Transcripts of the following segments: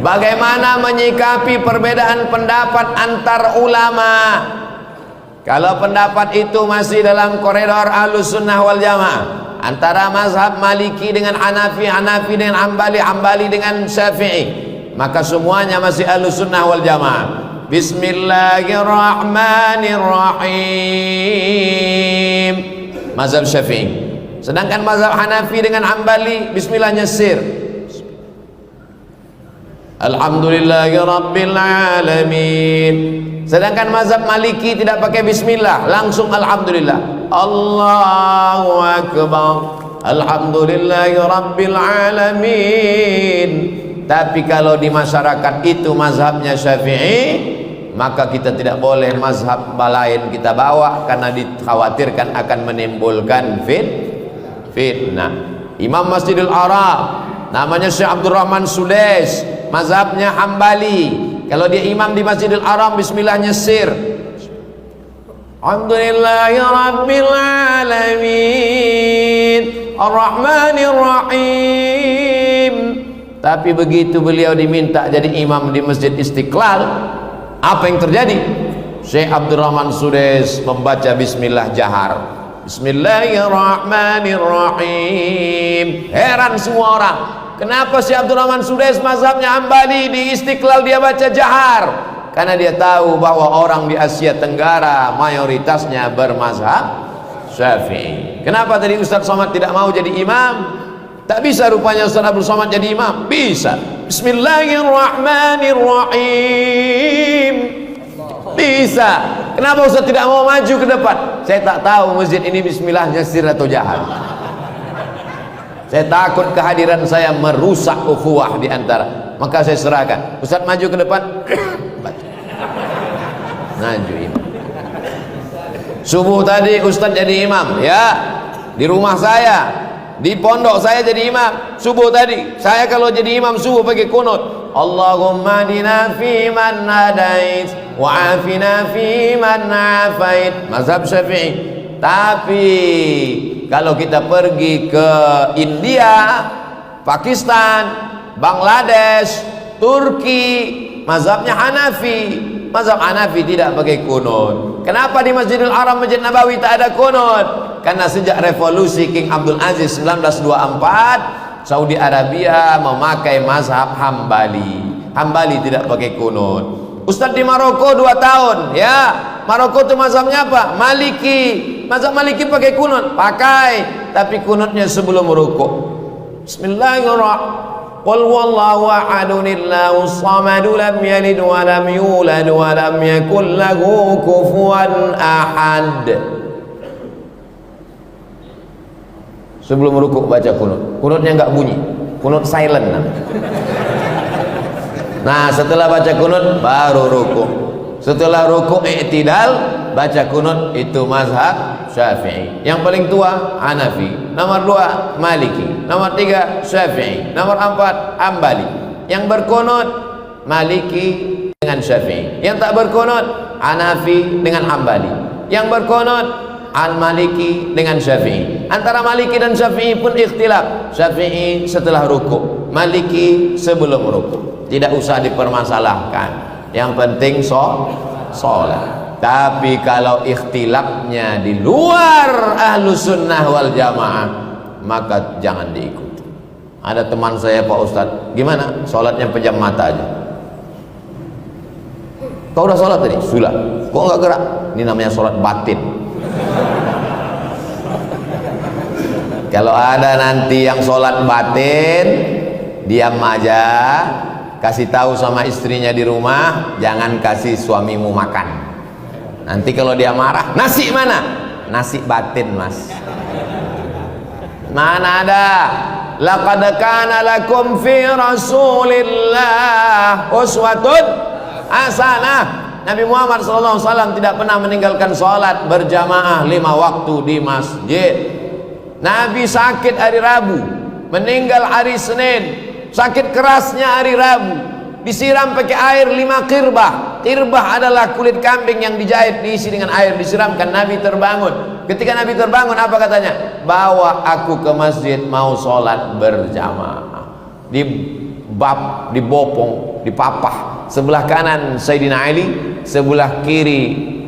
Bagaimana menyikapi perbedaan pendapat antar ulama? Kalau pendapat itu masih dalam koridor Ahlussunnah wal Jamaah, antara mazhab Maliki dengan Hanafi, Hanafi dengan Hambali, Hambali dengan Syafi'i, maka semuanya masih Ahlussunnah wal Jamaah. Bismillahirrahmanirrahim, mazhab Syafi'i. Sedangkan mazhab Hanafi dengan Hambali, bismillah nyesir. Alhamdulillahirabbil alamin. Sedangkan mazhab Maliki tidak pakai bismillah, langsung alhamdulillah. Allahu akbar. Alhamdulillahirabbil alamin. Tapi kalau di masyarakat itu mazhabnya Syafi'i, maka kita tidak boleh mazhab lain kita bawa, karena dikhawatirkan akan menimbulkan fitnah. Imam Masjidil Haram namanya Syekh Abdurrahman Sudais, mazhabnya Hambali. Kalau dia imam di Masjidil Haram, bismillah nyesir. Alhamdulillahirabbil alamin, arrahmanirrahim. Tapi begitu beliau diminta jadi imam di Masjid Istiqlal, apa yang terjadi? Syekh Abdurrahman Sudais membaca bismillah jahar. Bismillahirrahmanirrahim. Heran semua orang, kenapa Syekh Abdurrahman Sudais mazhabnya Hambali, di Istiqlal dia baca jahar? Karena dia tahu bahwa orang di Asia Tenggara mayoritasnya bermazhab Syafi'i. Kenapa tadi Ustaz Somad tidak mau jadi imam? Tak bisa rupanya Ustaz Abdul Somad jadi imam? Bisa. Bismillahirrahmanirrahim. Bisa. Kenapa Ustaz tidak mau maju ke depan? Saya tak tahu masjid ini bismillah nyesir atau jahat. Saya takut kehadiran saya merusak ukhuwah di antara. Maka saya serahkan. Ustaz maju ke depan. Maju imam. Subuh tadi Ustaz jadi imam, ya. Di rumah saya, di pondok saya jadi imam. Subuh tadi saya kalau jadi imam subuh pakai kunut. Allahumma adina fi man hadait wa afina fi man afait, mazhab Syafi'i. Tapi kalau kita pergi ke India, Pakistan, Bangladesh, Turki, mazhabnya Hanafi. Mazhab Hanafi tidak pakai kunut. Kenapa di Masjidil Haram, Masjid Nabawi tak ada kunut? Karena sejak revolusi King Abdul Aziz 1924, Saudi Arabia memakai mazhab Hambali. Hambali tidak pakai kunut. Ustadz di Maroko 2 tahun, ya. Maroko itu mazhabnya apa? Maliki. Mazhab Maliki pakai kunut? Pakai, tapi kunutnya sebelum rukuk. Bismillahirrahmanirrahim. Qul huwallahu ahadunillahus samadu lam yalid wa lam yulad wa lam yakul lahu kufuwan ahad. Sebelum rukuk baca kunut. Kunutnya enggak bunyi. Kunut silent. Nah, setelah baca kunut baru rukuk. Setelah rukuk i'tidal baca kunut, itu mazhab Syafi'i. Yang paling tua Hanafi, nomor 2 Maliki, nomor 3 Syafi'i, nomor 4 Hambali. Yang berkunut Maliki dengan Syafi'i. Yang tak berkunut Hanafi dengan Hambali. Yang berkunut Al-Maliki dengan Syafi'i. Antara Maliki dan Syafi'i pun ikhtilaf. Syafi'i setelah rukuk, Maliki sebelum rukuk. Tidak usah dipermasalahkan. Yang penting sholat. Tapi kalau ikhtilafnya di luar Ahlussunnah wal Jamaah, maka jangan diikuti. Ada teman saya, Pak Ustadz, gimana? Sholatnya pejam mata aja. Kau udah sholat tadi? Sudah. Kok nggak gerak? Ini namanya sholat batin. Kalau ada nanti yang sholat batin, diam aja. Kasih tahu sama istrinya di rumah, jangan kasih suamimu makan. Nanti kalau dia marah, nasi mana? Nasi batin, Mas. Mana ada? Laqad kana lakum fi Rasulillah uswatun hasanah. Nabi Muhammad SAW tidak pernah meninggalkan sholat berjamaah 5 waktu di masjid. Nabi sakit hari Rabu, meninggal hari Senin. Sakit kerasnya hari Rabu, disiram pakai air 5 kirbah. Kirbah adalah kulit kambing yang dijahit, diisi dengan air, disiramkan. Nabi terbangun. Ketika Nabi terbangun, apa katanya? Bawa aku ke masjid, mau sholat berjamaah. bab, dibopong, dipapah. Sebelah kanan Sayyidina Ali, sebelah kiri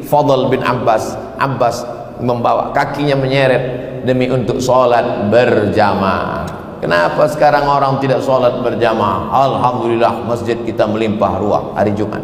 Fadl bin Abbas. Abbas membawa, kakinya menyeret demi untuk sholat berjamaah. Kenapa sekarang orang tidak sholat berjamaah? Alhamdulillah masjid kita melimpah ruah hari Jumat.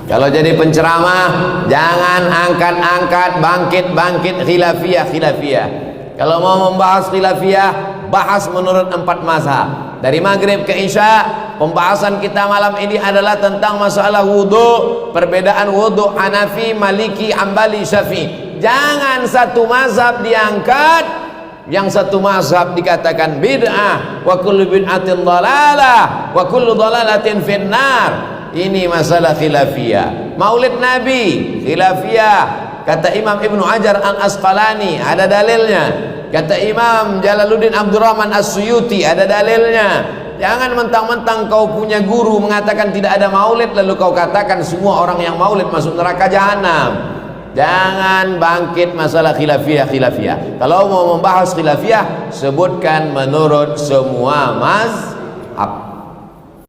Kalau jadi penceramah jangan angkat-angkat bangkit-bangkit khilafiyah. Kalau mau membahas khilafiyah, bahas menurut 4 mazhab. Dari maghrib ke isya, pembahasan kita malam ini adalah tentang masalah wudu, perbedaan wudu Hanafi, Maliki, Hambali, Syafi'i. Jangan satu mazhab diangkat, yang satu mazhab dikatakan bid'ah, wa kullu bid'atin dhalalah, wa kullu dhalalatin finnar. Ini masalah khilafiyah. Maulid Nabi khilafiyah. Kata Imam Ibnu Hajar Al-Asqalani ada dalilnya. Kata Imam Jalaluddin Abdurrahman As-Suyuti ada dalilnya. Jangan mentang-mentang kau punya guru mengatakan tidak ada maulid lalu kau katakan semua orang yang maulid masuk neraka jahanam. Jangan bangkit masalah khilafiyah. Kalau mau membahas khilafiyah, sebutkan menurut semua mazhab.